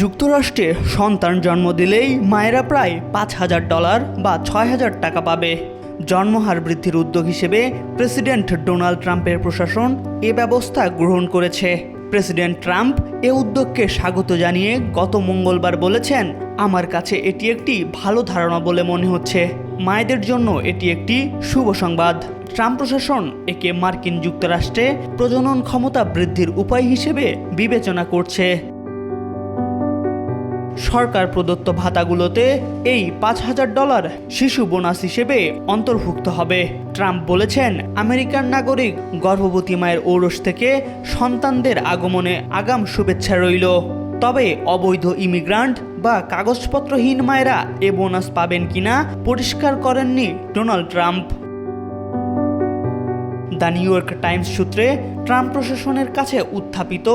যুক্তরাষ্ট্রে সন্তান জন্ম দিলেই মায়েরা প্রায় $5,000 বা $6,000 টাকা পাবে। জন্মহার বৃদ্ধির উদ্যোগ হিসেবে প্রেসিডেন্ট ডোনাল্ড ট্রাম্পের প্রশাসন এ ব্যবস্থা গ্রহণ করেছে। প্রেসিডেন্ট ট্রাম্প এ উদ্যোগকে স্বাগত জানিয়ে গত মঙ্গলবার বলেছেন, আমার কাছে এটি একটি ভালো ধারণা বলে মনে হচ্ছে। মায়েদের জন্য এটি একটি শুভ সংবাদ। ট্রাম্প প্রশাসন একে মার্কিন যুক্তরাষ্ট্রে প্রজনন ক্ষমতা বৃদ্ধির উপায় হিসেবে বিবেচনা করছে। সরকার প্রদত্ত ভাতাগুলোতে এই $5,000 শিশু বোনাস হিসেবে অন্তর্ভুক্ত হবে। ট্রাম্প বলেছেন, আমেরিকান নাগরিক গর্ভবতী মায়ের ঔরস থেকে সন্তানদের আগমনে আগাম শুভেচ্ছা রইল। তবে অবৈধ ইমিগ্রান্ট বা কাগজপত্রহীন মায়েরা এ বোনাস পাবেন কিনা পরিষ্কার করেননি Donald Trump. The new York Times সূত্রে ট্রাম্প প্রশাসনের কাছে উত্থাপিত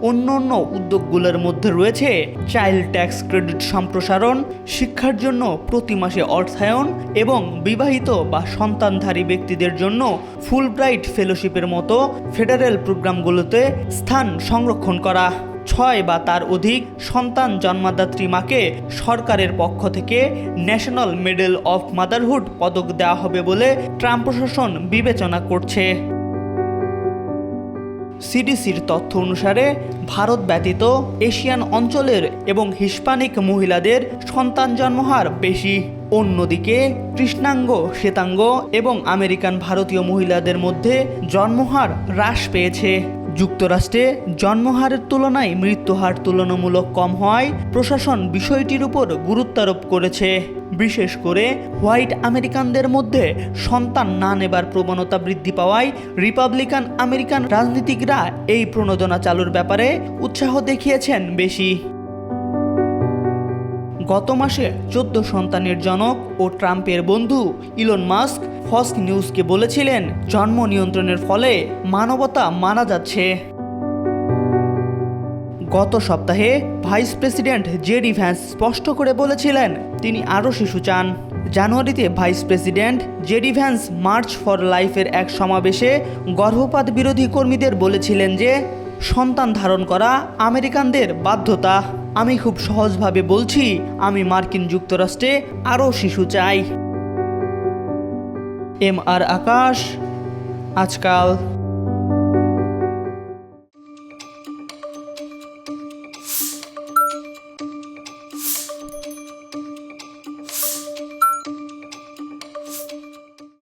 অন্যান্য উদ্যোগগুলোর মধ্যে রয়েছে চাইল্ড ট্যাক্স ক্রেডিট সম্প্রসারণ, শিক্ষার জন্য প্রতি মাসে অর্থায়ন এবং বিবাহিত বা সন্তানধারী ব্যক্তিদের জন্য ফুলব্রাইট ফেলোশিপের মতো ফেডারেল প্রোগ্রামগুলোতে স্থান সংরক্ষণ করা। 6 বা তার অধিক সন্তান জন্মদাত্রী মাকে সরকারের পক্ষ থেকে ন্যাশনাল মেডেল অফ মাদারহুড পদক দেওয়া হবে বলে ট্রাম্প প্রশাসন বিবেচনা করছে। সিডিসির তথ্য অনুসারে ভারত ব্যতীত এশিয়ান অঞ্চলের এবং হিস্পানিক মহিলাদের সন্তান জন্মহার বেশি। অন্যদিকে কৃষ্ণাঙ্গ, শ্বেতাঙ্গ এবং আমেরিকান ভারতীয় মহিলাদের মধ্যে জন্মহার হ্রাস পেয়েছে। যুক্তরাষ্ট্রে জন্মহারের তুলনায় মৃত্যুহার তুলনামূলক কম হওয়ায় প্রশাসন বিষয়টির উপর গুরুত্ব আরোপ করেছে। বিশেষ করে হোয়াইট আমেরিকানদের মধ্যে সন্তান না নেবার প্রবণতা বৃদ্ধি পাওয়ায় রিপাবলিকান আমেরিকান রাজনীতিকরা এই প্রণোদনা চালুর ব্যাপারে উৎসাহ দেখিয়েছেন বেশি। গত মাসে 14 সন্তানের জনক ও ট্রাম্পের বন্ধু ইলন মাস্ক ফক্স নিউজকে বলেছিলেন, জন্ম নিয়ন্ত্রণের ফলে মানবতা মারা যাচ্ছে। গত সপ্তাহে ভাইস প্রেসিডেন্ট জেডি ভ্যান্স স্পষ্ট করে বলেছিলেন তিনি আরও শিশু চান। জানুয়ারিতে vice president JD Vance March for লাইফের এক সমাবেশে গর্ভপাত বিরোধী কর্মীদের বলেছিলেন যে সন্তান ধারণ করা আমেরিকানদের বাধ্যতা। আমি খুব সহজভাবে বলছি, আমি মার্কিন যুক্তরাষ্ট্রে আরও শিশু চাই। এম আর আকাশ, আজকাল।